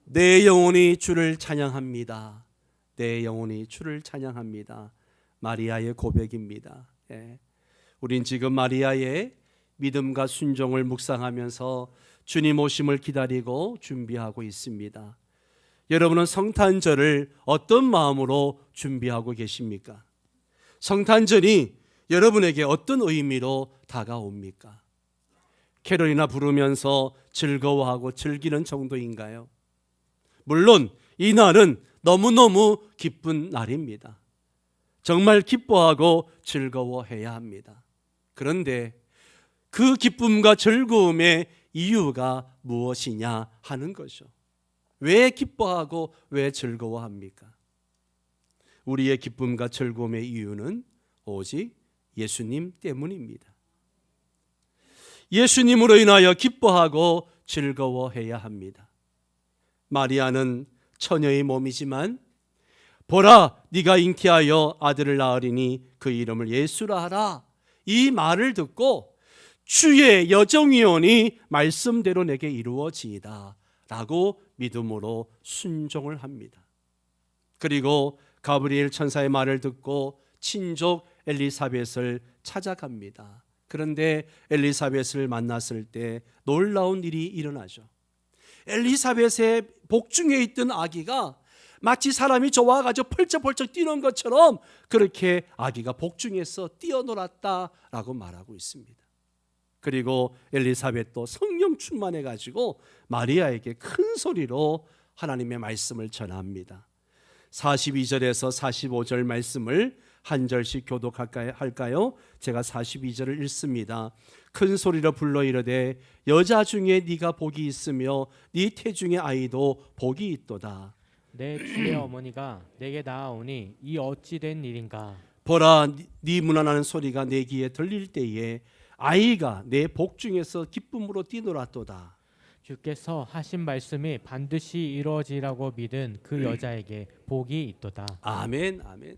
내 영혼이 주를 찬양합니다. 내 영혼이 주를 찬양합니다. 마리아의 고백입니다. 우린 지금 마리아의 믿음과 순종을 묵상하면서 주님 오심을 기다리고 준비하고 있습니다. 여러분은 성탄절을 어떤 마음으로 준비하고 계십니까? 성탄절이 여러분에게 어떤 의미로 다가옵니까? 캐롤이나 부르면서 즐거워하고 즐기는 정도인가요? 물론 이 날은 너무너무 기쁜 날입니다. 정말 기뻐하고 즐거워해야 합니다. 그런데 그 기쁨과 즐거움의 이유가 무엇이냐 하는 거죠. 왜 기뻐하고 왜 즐거워합니까? 우리의 기쁨과 즐거움의 이유는 오직 예수님 때문입니다. 예수님으로 인하여 기뻐하고 즐거워해야 합니다. 마리아는 처녀의 몸이지만 보라, 네가 잉태하여 아들을 낳으리니 그 이름을 예수라 하라. 이 말을 듣고 주의 여정이오니 말씀대로 내게 이루어지이다 라고 믿음으로 순종을 합니다. 그리고 가브리엘 천사의 말을 듣고 친족 엘리사벳을 찾아갑니다. 그런데 엘리사벳을 만났을 때 놀라운 일이 일어나죠. 엘리사벳의 복중에 있던 아기가 마치 사람이 좋아가지고 펄쩍펄쩍 뛰는 것처럼 그렇게 아기가 복중에서 뛰어놀았다라고 말하고 있습니다. 그리고 엘리사벳도 성령 충만해가지고 마리아에게 큰 소리로 하나님의 말씀을 전합니다. 42절에서 45절 말씀을 한 절씩 교독할까요? 제가 42절을 읽습니다. 큰 소리로 불러 이르되 여자 중에 네가 복이 있으며 네 태중의 아이도 복이 있도다. 내 주의 어머니가 내게 나아오니 이 어찌 된 일인가? 보라, 네 문안하는 소리가 내 귀에 들릴 때에 아이가 내 복중에서 기쁨으로 뛰놀았도다. 주께서 하신 말씀이 반드시 이루어지라고 믿은 그 여자에게 복이 있도다. 아멘, 아멘.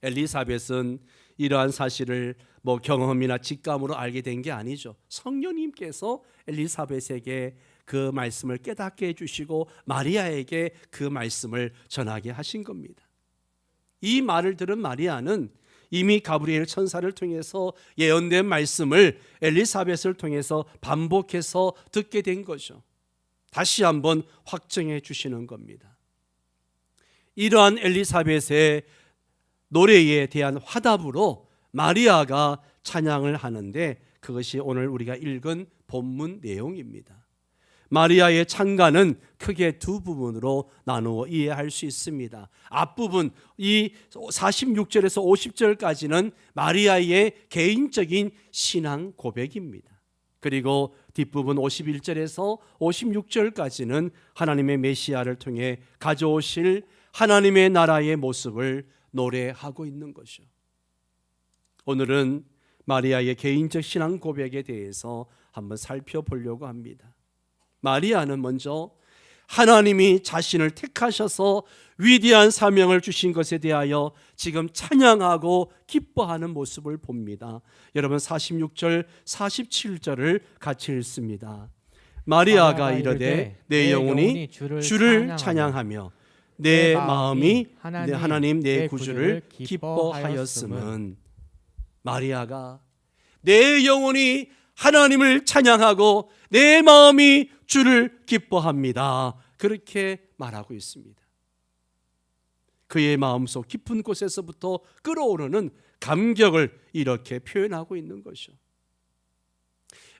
엘리사벳은 이러한 사실을 경험이나 직감으로 알게 된 게 아니죠. 성령님께서 엘리사벳에게 그 말씀을 깨닫게 해주시고 마리아에게 그 말씀을 전하게 하신 겁니다. 이 말을 들은 마리아는 이미 가브리엘 천사를 통해서 예언된 말씀을 엘리사벳을 통해서 반복해서 듣게 된 거죠. 다시 한번 확정해 주시는 겁니다. 이러한 엘리사벳의 노래에 대한 화답으로 마리아가 찬양을 하는데 그것이 오늘 우리가 읽은 본문 내용입니다. 마리아의 찬가는 크게 두 부분으로 나누어 이해할 수 있습니다. 앞부분 이 46절에서 50절까지는 마리아의 개인적인 신앙 고백입니다. 그리고 뒷부분 51절에서 56절까지는 하나님의 메시아를 통해 가져오실 하나님의 나라의 모습을 노래하고 있는 것이죠. 오늘은 마리아의 개인적 신앙 고백에 대해서 한번 살펴보려고 합니다. 마리아는 먼저 하나님이 자신을 택하셔서 위대한 사명을 주신 것에 대하여 지금 찬양하고 기뻐하는 모습을 봅니다. 여러분 46절 47절을 같이 읽습니다. 마리아가 이르되 내 영혼이 주를 찬양하며 내 마음이 하나님 내 구주를 기뻐하였음은, 마리아가 내 영혼이 하나님을 찬양하고 내 마음이 주를 기뻐합니다. 그렇게 말하고 있습니다. 그의 마음속 깊은 곳에서부터 끓어오르는 감격을 이렇게 표현하고 있는 것이죠.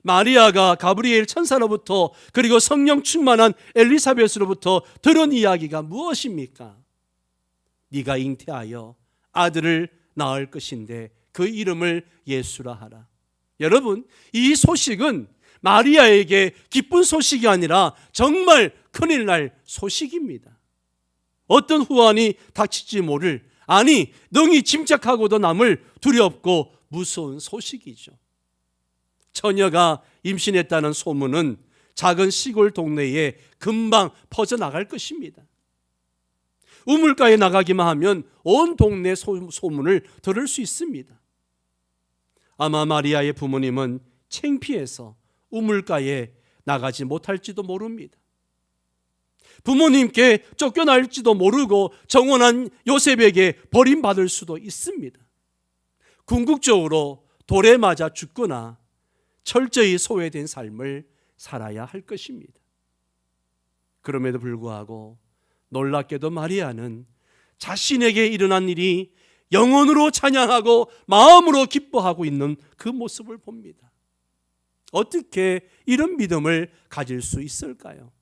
마리아가 가브리엘 천사로부터 그리고 성령 충만한 엘리사벳으로부터 들은 이야기가 무엇입니까? 네가 잉태하여 아들을 낳을 것인데 그 이름을 예수라 하라. 여러분, 이 소식은 마리아에게 기쁜 소식이 아니라 정말 큰일 날 소식입니다. 어떤 후환이 닥칠지 모를, 아니 능히 짐작하고도 남을 두렵고 무서운 소식이죠. 처녀가 임신했다는 소문은 작은 시골 동네에 금방 퍼져나갈 것입니다. 우물가에 나가기만 하면 온 동네 소문을 들을 수 있습니다. 아마 마리아의 부모님은 창피해서 우물가에 나가지 못할지도 모릅니다. 부모님께 쫓겨날지도 모르고 정원한 요셉에게 버림받을 수도 있습니다. 궁극적으로 돌에 맞아 죽거나 철저히 소외된 삶을 살아야 할 것입니다. 그럼에도 불구하고 놀랍게도 마리아는 자신에게 일어난 일이 영혼으로 찬양하고 마음으로 기뻐하고 있는 그 모습을 봅니다. 어떻게 이런 믿음을 가질 수 있을까요?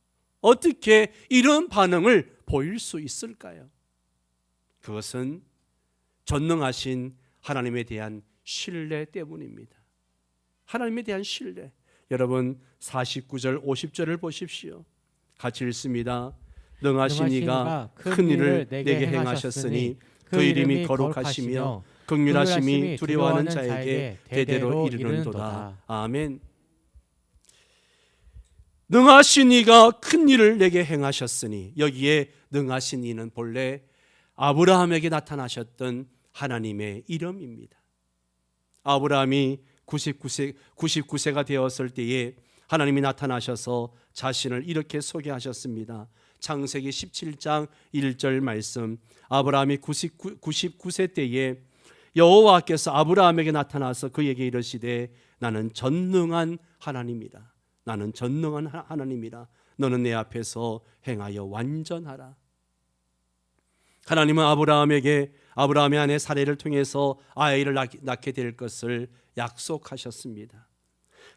어떻게 이런 반응을 보일 수 있을까요? 그것은 전능하신 하나님에 대한 신뢰 때문입니다. 하나님에 대한 신뢰. 여러분 49절 50절을 보십시오. 같이 읽습니다. 능하신 이가 큰 일을 내게 행하셨으니 그 이름이 거룩하시며 긍휼하심이 두려워하는 자에게 대대로 이르는도다. 아멘. 능하신 이가 큰 일을 내게 행하셨으니, 여기에 능하신 이는 본래 아브라함에게 나타나셨던 하나님의 이름입니다. 아브라함이 99세가 되었을 때에 하나님이 나타나셔서 자신을 이렇게 소개하셨습니다. 창세기 17장 1절 말씀. 아브라함이 99세 때에 여호와께서 아브라함에게 나타나서 그에게 이르시되 나는 전능한 하나님이다. 나는 전능한 하나님이라. 너는 내 앞에서 행하여 완전하라. 하나님은 아브라함의 아내 사레를 통해서 아이를 낳게 될 것을 약속하셨습니다.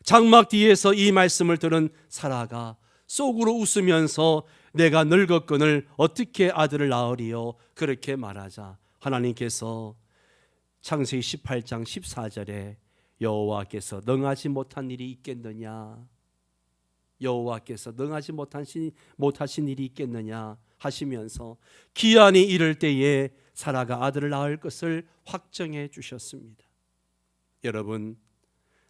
장막 뒤에서 이 말씀을 들은 사라가 속으로 웃으면서 내가 늙었거늘 어떻게 아들을 낳으리요? 그렇게 말하자 하나님께서 창세기 18장 14절에 여호와께서 능하지 못한 일이 있겠느냐? 여호와께서 능하지 못하신 일이 있겠느냐 하시면서 기한이 이를 때에 사라가 아들을 낳을 것을 확정해 주셨습니다. 여러분,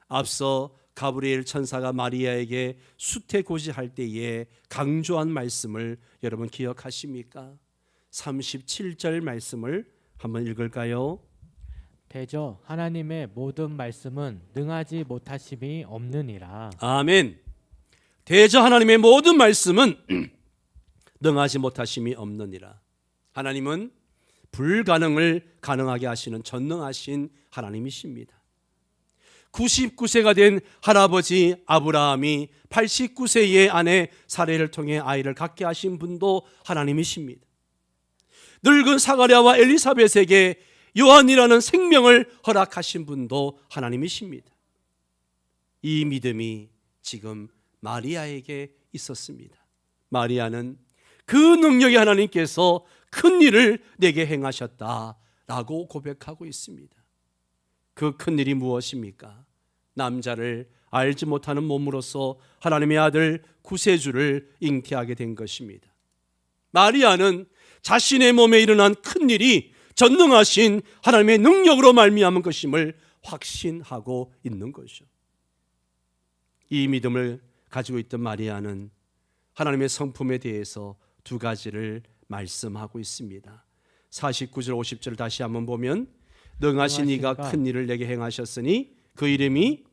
앞서 가브리엘 천사가 마리아에게 수태고지할 때에 강조한 말씀을 여러분 기억하십니까? 37절 말씀을 한번 읽을까요? 대저 하나님의 모든 말씀은 능하지 못하심이 없느니라. 아멘. 대저 하나님의 모든 말씀은 능하지 못하심이 없느니라. 하나님은 불가능을 가능하게 하시는 전능하신 하나님이십니다. 99세가 된 할아버지 아브라함이 89세의 아내 사레를 통해 아이를 갖게 하신 분도 하나님이십니다. 늙은 사가랴와 엘리사벳에게 요한이라는 생명을 허락하신 분도 하나님이십니다. 이 믿음이 지금 마리아에게 있었습니다. 마리아는 그 능력의 하나님께서 큰 일을 내게 행하셨다라고 고백하고 있습니다. 그 큰 일이 무엇입니까? 남자를 알지 못하는 몸으로서 하나님의 아들 구세주를 잉태하게 된 것입니다. 마리아는 자신의 몸에 일어난 큰 일이 전능하신 하나님의 능력으로 말미암은 것임을 확신하고 있는 것이죠. 이 믿음을 가지고 있던 마리아는 하나님의 성품에 대해서 두 가지를 말씀하고 있습니다. 49절 50절을 다시 한번 보면 능하신 이가 큰 일을 내게 행하셨으니 그 이름이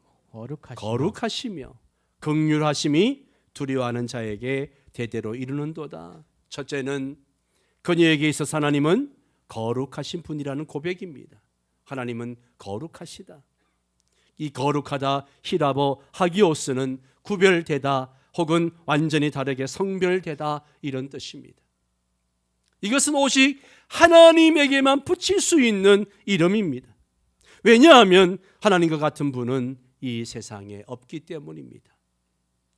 거룩하시며 긍휼하심이 두려워하는 자에게 대대로 이르는도다. 첫째는 그녀에게 있어서 하나님은 거룩하신 분이라는 고백입니다. 하나님은 거룩하시다. 이 거룩하다 히라보 하기오스는 구별되다 혹은 완전히 다르게 성별되다 이런 뜻입니다. 이것은 오직 하나님에게만 붙일 수 있는 이름입니다. 왜냐하면 하나님과 같은 분은 이 세상에 없기 때문입니다.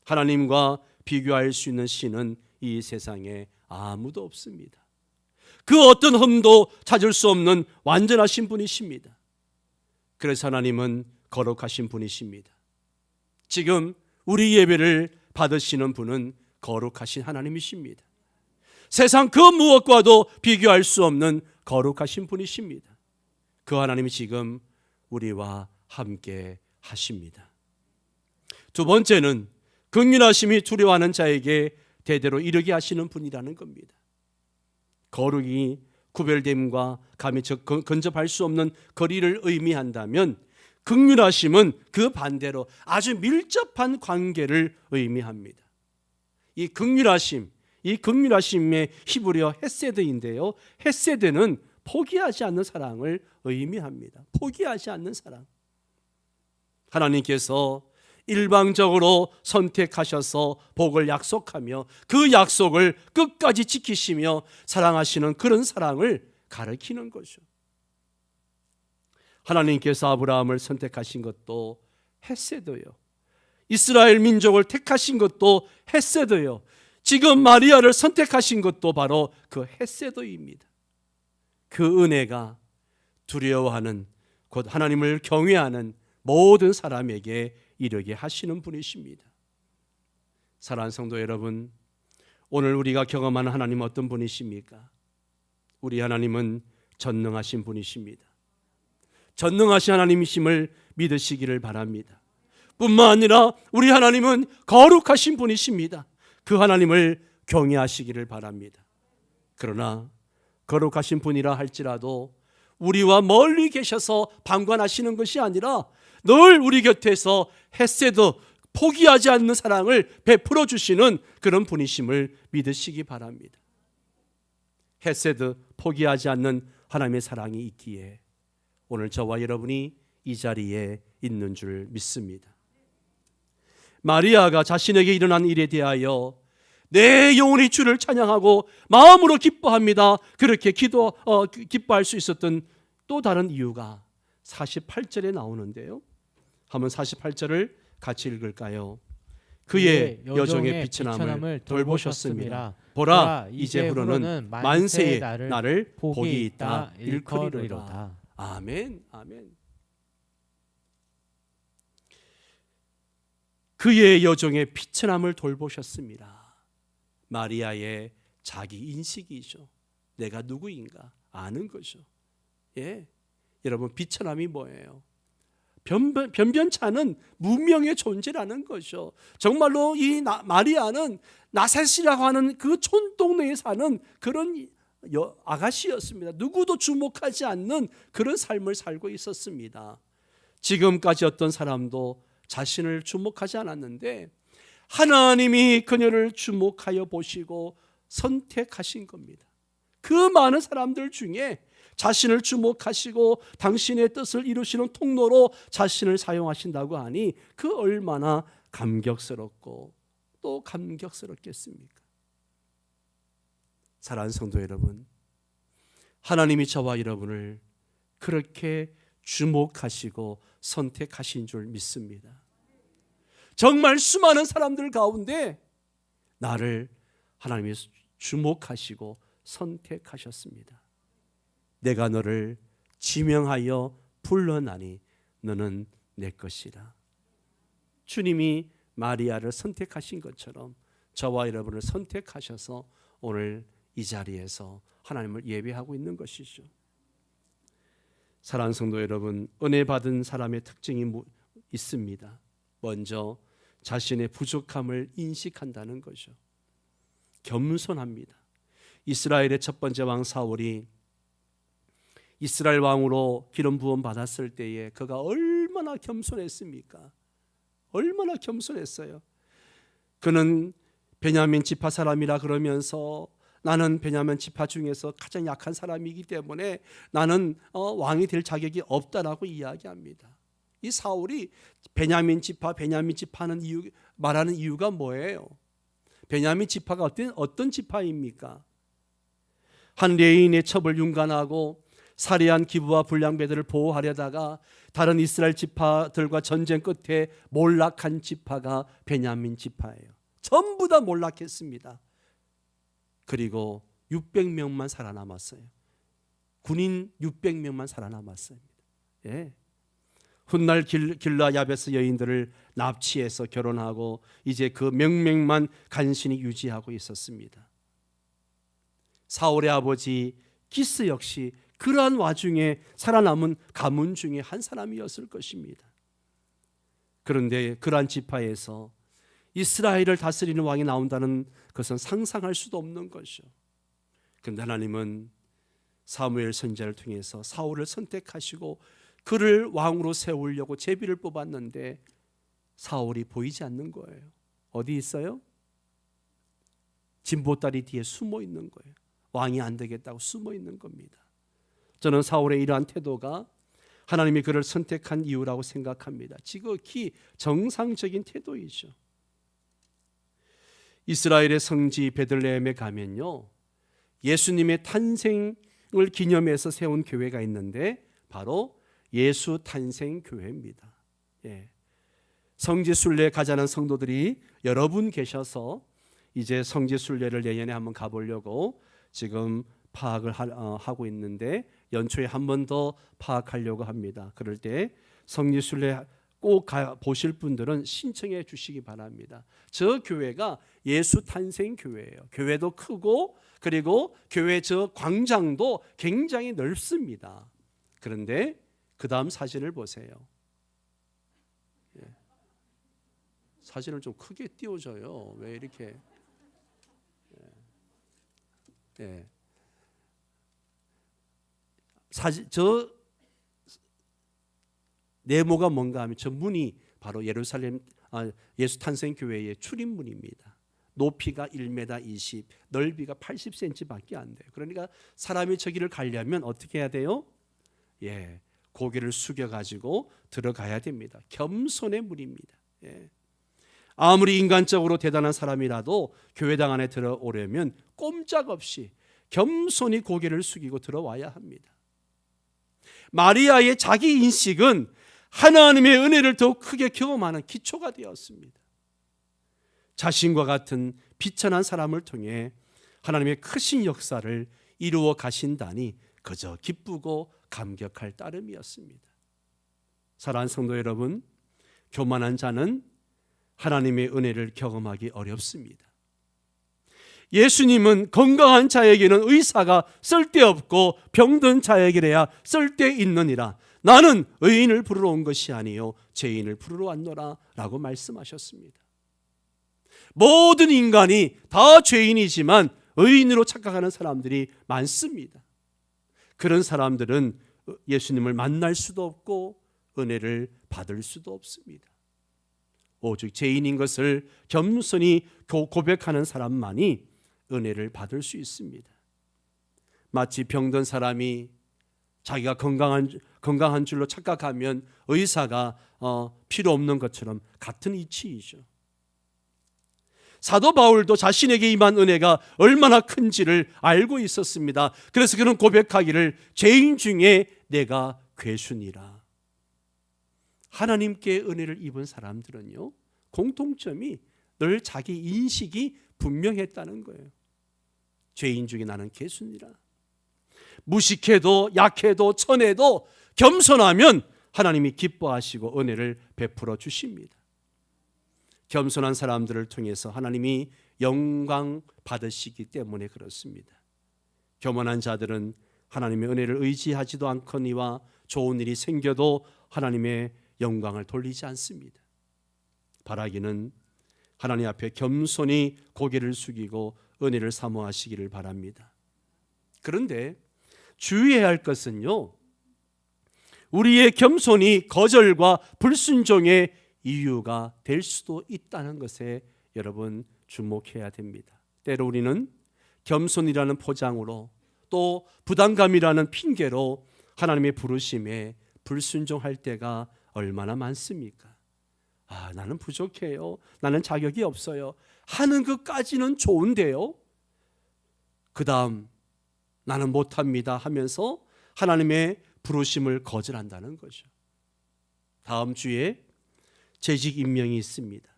하나님과 비교할 수 있는 신은 이 세상에 아무도 없습니다. 그 어떤 흠도 찾을 수 없는 완전하신 분이십니다. 그래서 하나님은 거룩하신 분이십니다. 지금 우리 예배를 받으시는 분은 거룩하신 하나님이십니다. 세상 그 무엇과도 비교할 수 없는 거룩하신 분이십니다. 그 하나님이 지금 우리와 함께 하십니다. 두 번째는 긍휼하심이 두려워하는 자에게 대대로 이르게 하시는 분이라는 겁니다. 거룩이 구별됨과 감히 근접할 수 없는 거리를 의미한다면 긍휼하심은 그 반대로 아주 밀접한 관계를 의미합니다. 이 긍휼하심, 이 긍휼하심의 히브리어 헤세드인데요. 헤세드는 포기하지 않는 사랑을 의미합니다. 포기하지 않는 사랑. 하나님께서 일방적으로 선택하셔서 복을 약속하며 그 약속을 끝까지 지키시며 사랑하시는 그런 사랑을 가르치는 거죠. 하나님께서 아브라함을 선택하신 것도 헤세드요. 이스라엘 민족을 택하신 것도 헤세드요. 지금 마리아를 선택하신 것도 바로 그 헤세드입니다. 그 은혜가 두려워하는, 곧 하나님을 경외하는 모든 사람에게 이르게 하시는 분이십니다. 사랑하는 성도 여러분, 오늘 우리가 경험하는 하나님은 어떤 분이십니까? 우리 하나님은 전능하신 분이십니다. 전능하신 하나님이심을 믿으시기를 바랍니다. 뿐만 아니라 우리 하나님은 거룩하신 분이십니다. 그 하나님을 경외하시기를 바랍니다. 그러나 거룩하신 분이라 할지라도 우리와 멀리 계셔서 방관하시는 것이 아니라 늘 우리 곁에서 헤세드, 포기하지 않는 사랑을 베풀어 주시는 그런 분이심을 믿으시기 바랍니다. 헤세드, 포기하지 않는 하나님의 사랑이 있기에 오늘 저와 여러분이 이 자리에 있는 줄 믿습니다. 마리아가 자신에게 일어난 일에 대하여 내 영혼이 주를 찬양하고 마음으로 기뻐합니다. 그렇게 기뻐할 수 있었던 또 다른 이유가 48절에 나오는데요. 한번 48절을 같이 읽을까요? 그의 여종의 비천함을 돌보셨습니다. 보라, 이제부로는 만세의 나를 복이 있다 일컬으리로다. 아멘, 아멘. 그의 여종의 비천함을 돌보셨습니다. 마리아의 자기 인식이죠. 내가 누구인가 아는 거죠. 예, 여러분, 비천함이 뭐예요? 변변찮은 무명의 존재라는 거죠. 정말로 이 마리아는 나셋이라고 하는 그 촌동네에 사는 그런 아가씨였습니다. 누구도 주목하지 않는 그런 삶을 살고 있었습니다. 지금까지 어떤 사람도 자신을 주목하지 않았는데 하나님이 그녀를 주목하여 보시고 선택하신 겁니다. 그 많은 사람들 중에 자신을 주목하시고 당신의 뜻을 이루시는 통로로 자신을 사용하신다고 하니 그 얼마나 감격스럽고 또 감격스럽겠습니까? 사랑하는 성도 여러분, 하나님이 저와 여러분을 그렇게 주목하시고 선택하신 줄 믿습니다. 정말 수많은 사람들 가운데 나를 하나님이 주목하시고 선택하셨습니다. 내가 너를 지명하여 불러나니 너는 내 것이라. 주님이 마리아를 선택하신 것처럼 저와 여러분을 선택하셔서 오늘 이 자리에서 하나님을 예배하고 있는 것이죠. 사랑하는 성도 여러분, 은혜 받은 사람의 특징이 있습니다. 먼저 자신의 부족함을 인식한다는 거죠. 겸손합니다. 이스라엘의 첫 번째 왕 사울이 이스라엘 왕으로 기름 부음 받았을 때에 그가 얼마나 겸손했습니까? 얼마나 겸손했어요. 그는 베냐민 지파 사람이라 그러면서 나는 베냐민 지파 중에서 가장 약한 사람이기 때문에 나는 왕이 될 자격이 없다라고 이야기합니다. 이 사울이 베냐민 지파는 말하는 이유가 뭐예요? 베냐민 지파가 어떤 지파입니까? 한 레인의 첩을 윤관하고 살해한 기부와 불량배들을 보호하려다가 다른 이스라엘 지파들과 전쟁 끝에 몰락한 지파가 베냐민 지파예요. 전부 다 몰락했습니다. 그리고 600명만 살아남았어요. 군인 600명만 살아남았습니다. 예. 훗날 길라 야베스 여인들을 납치해서 결혼하고 이제 그 명맥만 간신히 유지하고 있었습니다. 사울의 아버지 기스 역시 그러한 와중에 살아남은 가문 중에 한 사람이었을 것입니다. 그런데 그러한 지파에서 이스라엘을 다스리는 왕이 나온다는 것은 상상할 수도 없는 것이죠. 그런데 하나님은 사무엘 선지자를 통해서 사울을 선택하시고 그를 왕으로 세우려고 제비를 뽑았는데 사울이 보이지 않는 거예요. 어디 있어요? 진보다리 뒤에 숨어 있는 거예요. 왕이 안 되겠다고 숨어 있는 겁니다. 저는 사울의 이러한 태도가 하나님이 그를 선택한 이유라고 생각합니다. 지극히 정상적인 태도이죠. 이스라엘의 성지 베들레헴에 가면요, 예수님의 탄생을 기념해서 세운 교회가 있는데 바로 예수 탄생 교회입니다. 예. 성지 순례 가자는 성도들이 여러분 계셔서 이제 성지 순례를 내년에 한번 가보려고 지금 파악을 하고 있는데 연초에 한 번 더 파악하려고 합니다. 그럴 때 성지 순례 꼭 보실 분들은 신청해 주시기 바랍니다. 저 교회가 예수 탄생 교회예요. 교회도 크고 그리고 교회 저 광장도 굉장히 넓습니다. 그런데 그 다음 사진을 보세요. 예. 사진을 좀 크게 띄워줘요. 왜 이렇게? 예. 사진 저 네모가 뭔가 하면 저 문이 바로 예루살렘 예수 탄생 교회의 출입문입니다. 높이가 1m 20, 넓이가 80cm밖에 안 돼요. 그러니까 사람이 저기를 가려면 어떻게 해야 돼요? 예, 고개를 숙여 가지고 들어가야 됩니다. 겸손의 문입니다. 예. 아무리 인간적으로 대단한 사람이라도 교회당 안에 들어오려면 꼼짝없이 겸손히 고개를 숙이고 들어와야 합니다. 마리아의 자기 인식은 하나님의 은혜를 더욱 크게 경험하는 기초가 되었습니다. 자신과 같은 비천한 사람을 통해 하나님의 크신 역사를 이루어 가신다니 그저 기쁘고 감격할 따름이었습니다. 사랑하는 성도 여러분, 교만한 자는 하나님의 은혜를 경험하기 어렵습니다. 예수님은 건강한 자에게는 의사가 쓸데없고 병든 자에게야 쓸데있느니라. 나는 의인을 부르러 온 것이 아니요 죄인을 부르러 왔노라 라고 말씀하셨습니다. 모든 인간이 다 죄인이지만 의인으로 착각하는 사람들이 많습니다. 그런 사람들은 예수님을 만날 수도 없고 은혜를 받을 수도 없습니다. 오직 죄인인 것을 겸손히 고백하는 사람만이 은혜를 받을 수 있습니다. 마치 병든 사람이 자기가 건강한 줄로 착각하면 의사가 필요 없는 것처럼 같은 이치이죠. 사도 바울도 자신에게 임한 은혜가 얼마나 큰지를 알고 있었습니다. 그래서 그는 고백하기를 죄인 중에 내가 괴순이라. 하나님께 은혜를 입은 사람들은요, 공통점이 늘 자기 인식이 분명했다는 거예요. 죄인 중에 나는 괴순이라. 무식해도 약해도 천해도 겸손하면 하나님이 기뻐하시고 은혜를 베풀어 주십니다. 겸손한 사람들을 통해서 하나님이 영광 받으시기 때문에 그렇습니다. 교만한 자들은 하나님의 은혜를 의지하지도 않거니와 좋은 일이 생겨도 하나님의 영광을 돌리지 않습니다. 바라기는 하나님 앞에 겸손히 고개를 숙이고 은혜를 사모하시기를 바랍니다. 그런데 주의해야 할 것은요, 우리의 겸손이 거절과 불순종의 이유가 될 수도 있다는 것에 여러분 주목해야 됩니다. 때로 우리는 겸손이라는 포장으로 또 부담감이라는 핑계로 하나님의 부르심에 불순종할 때가 얼마나 많습니까? 나는 부족해요. 나는 자격이 없어요. 하는 것까지는 좋은데요. 그 다음 나는 못합니다 하면서 하나님의 부르심을 거절한다는 거죠. 다음 주에 재직 임명이 있습니다.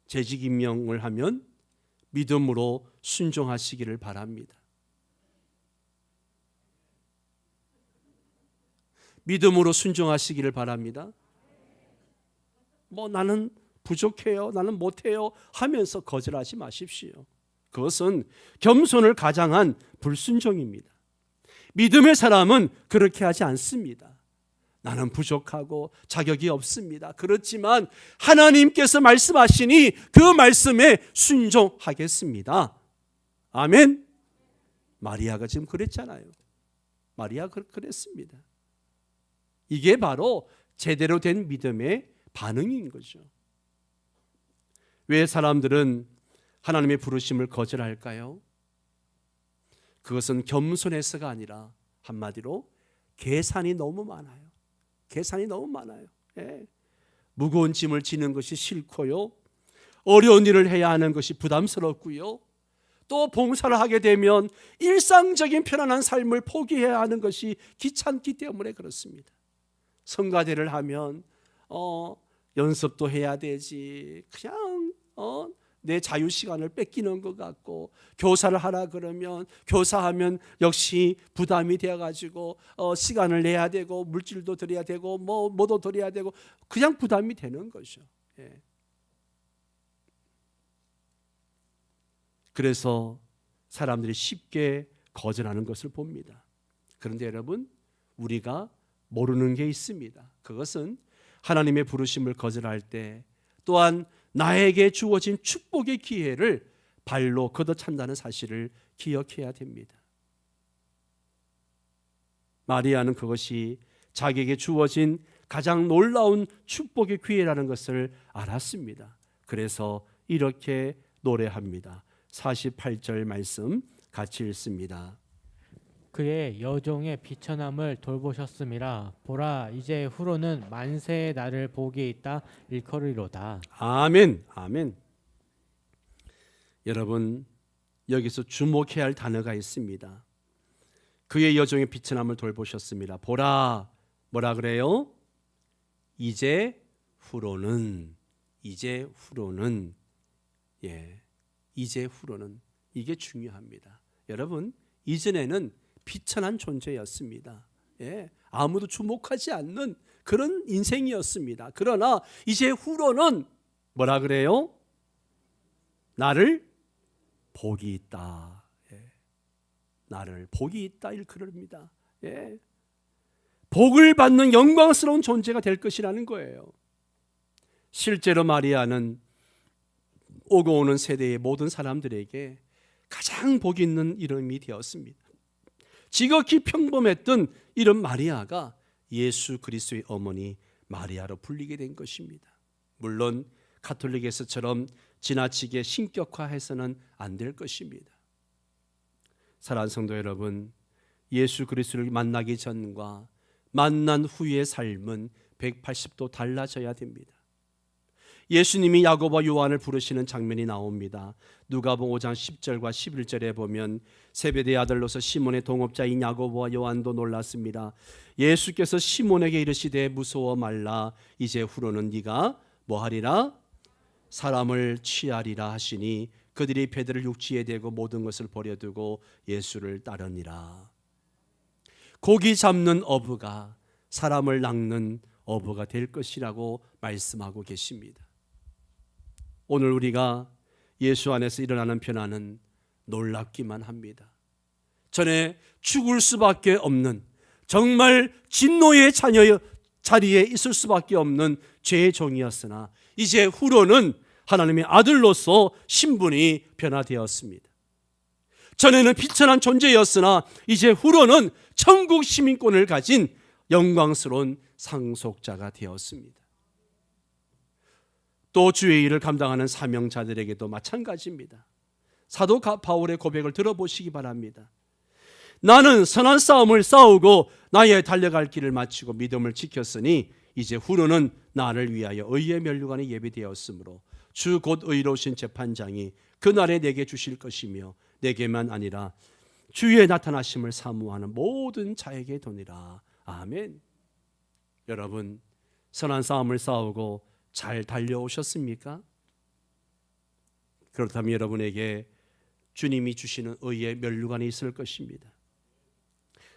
재직 임명을 하면 믿음으로 순종하시기를 바랍니다. 믿음으로 순종하시기를 바랍니다. 나는 부족해요, 나는 못해요 하면서 거절하지 마십시오. 그것은 겸손을 가장한 불순종입니다. 믿음의 사람은 그렇게 하지 않습니다. 나는 부족하고 자격이 없습니다. 그렇지만 하나님께서 말씀하시니 그 말씀에 순종하겠습니다. 아멘. 마리아가 지금 그랬잖아요. 마리아가 그랬습니다. 이게 바로 제대로 된 믿음의 반응인 거죠. 왜 사람들은 하나님의 부르심을 거절할까요? 그것은 겸손해서가 아니라 한마디로 계산이 너무 많아요. 계산이 너무 많아요. 예. 무거운 짐을 지는 것이 싫고요. 어려운 일을 해야 하는 것이 부담스럽고요. 또 봉사를 하게 되면 일상적인 편안한 삶을 포기해야 하는 것이 귀찮기 때문에 그렇습니다. 성가대를 하면 연습도 해야 되지. 그냥 내 자유 시간을 뺏기는 것 같고, 교사를 하라 그러면 교사하면 역시 부담이 되어 가지고 시간을 내야 되고 물질도 드려야 되고 뭐도 드려야 되고 그냥 부담이 되는 거죠. 예. 그래서 사람들이 쉽게 거절하는 것을 봅니다. 그런데 여러분, 우리가 모르는 게 있습니다. 그것은 하나님의 부르심을 거절할 때 또한 나에게 주어진 축복의 기회를 발로 걷어찬다는 사실을 기억해야 됩니다. 마리아는 그것이 자기에게 주어진 가장 놀라운 축복의 기회라는 것을 알았습니다. 그래서 이렇게 노래합니다. 48절 말씀 같이 읽습니다. 그의 여종의 비천함을 돌보셨음이라. 보라, 이제 후로는 만세의 날을 보기에 있다 일컬으리로다. 아멘, 아멘. 여러분, 여기서 주목해야 할 단어가 있습니다. 그의 여종의 비천함을 돌보셨습니다. 보라, 뭐라 그래요? 이제 후로는, 이제 후로는, 예, 이제 후로는, 이게 중요합니다. 여러분, 이전에는 비천한 존재였습니다. 예, 아무도 주목하지 않는 그런 인생이었습니다. 그러나 이제 후로는 뭐라 그래요? 나를 복이 있다. 예, 나를 복이 있다 일컬습니다. 예, 복을 받는 영광스러운 존재가 될 것이라는 거예요. 실제로 마리아는 오고 오는 세대의 모든 사람들에게 가장 복 있는 이름이 되었습니다. 지극히 평범했던 이름 마리아가 예수 그리스도의 어머니 마리아로 불리게 된 것입니다. 물론 가톨릭에서처럼 지나치게 신격화해서는 안 될 것입니다. 사랑하는 성도 여러분, 예수 그리스도를 만나기 전과 만난 후의 삶은 180도 달라져야 됩니다. 예수님이 야고보와 요한을 부르시는 장면이 나옵니다. 누가복음 5장 10절과 11절에 보면 세베대의 아들로서 시몬의 동업자인 야고보와 요한도 놀랐습니다. 예수께서 시몬에게 이르시되 무서워 말라. 이제 후로는 네가 뭐하리라? 사람을 취하리라 하시니 그들이 베드로를 육지에 대고 모든 것을 버려두고 예수를 따르니라. 고기 잡는 어부가 사람을 낚는 어부가 될 것이라고 말씀하고 계십니다. 오늘 우리가 예수 안에서 일어나는 변화는 놀랍기만 합니다. 전에 죽을 수밖에 없는, 정말 진노의 자리에 있을 수밖에 없는 죄의 종이었으나 이제 후로는 하나님의 아들로서 신분이 변화되었습니다. 전에는 비천한 존재였으나 이제 후로는 천국 시민권을 가진 영광스러운 상속자가 되었습니다. 또 주의 일을 감당하는 사명자들에게도 마찬가지입니다. 사도 바울의 고백을 들어보시기 바랍니다. 나는 선한 싸움을 싸우고 나의 달려갈 길을 마치고 믿음을 지켰으니 이제 후로는 나를 위하여 의의 면류관이 예비되었으므로 주 곧 의로우신 재판장이 그날에 내게 주실 것이며 내게만 아니라 주의 나타나심을 사모하는 모든 자에게 도니라. 아멘. 여러분, 선한 싸움을 싸우고 잘 달려오셨습니까? 그렇다면 여러분에게 주님이 주시는 의의 면류관이 있을 것입니다.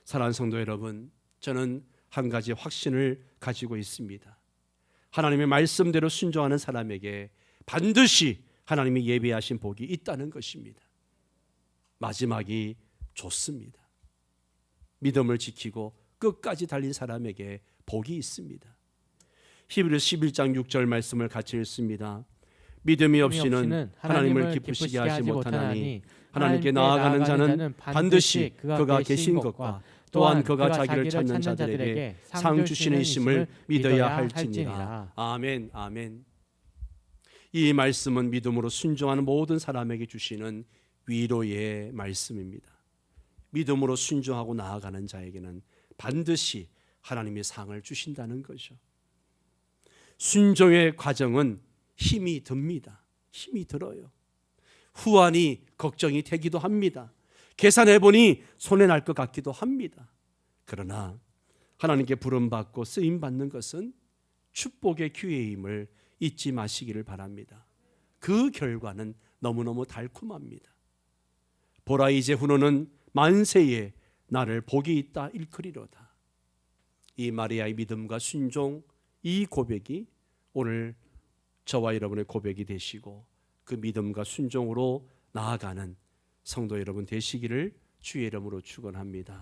사랑하는 성도 여러분, 저는 한 가지 확신을 가지고 있습니다. 하나님의 말씀대로 순종하는 사람에게 반드시 하나님이 예비하신 복이 있다는 것입니다. 마지막이 좋습니다. 믿음을 지키고 끝까지 달린 사람에게 복이 있습니다. 히브리서 11장 6절 말씀을 같이 읽습니다. 믿음이 없이는 하나님을 기쁘시게 하지 못하나니 하나님께 나아가는 자는 반드시 그가 계신 것과 또한 그가 자기를 찾는 자들에게 상 주시는 이심을 믿어야 할지니라. 아멘, 아멘. 이 말씀은 믿음으로 순종하는 모든 사람에게 주시는 위로의 말씀입니다. 믿음으로 순종하고 나아가는 자에게는 반드시 하나님의 상을 주신다는 거죠. 순종의 과정은 힘이 듭니다. 힘이 들어요. 후환이 걱정이 되기도 합니다. 계산해 보니 손해 날 것 같기도 합니다. 그러나 하나님께 부름받고 쓰임 받는 것은 축복의 기회임을 잊지 마시기를 바랍니다. 그 결과는 너무너무 달콤합니다. 보라, 이제 후노는 만세에 나를 복이 있다 일컬이로다. 이 마리아의 믿음과 순종, 이 고백이 오늘 저와 여러분의 고백이 되시고 그 믿음과 순종으로 나아가는 성도 여러분 되시기를 주의 이름으로 축원합니다.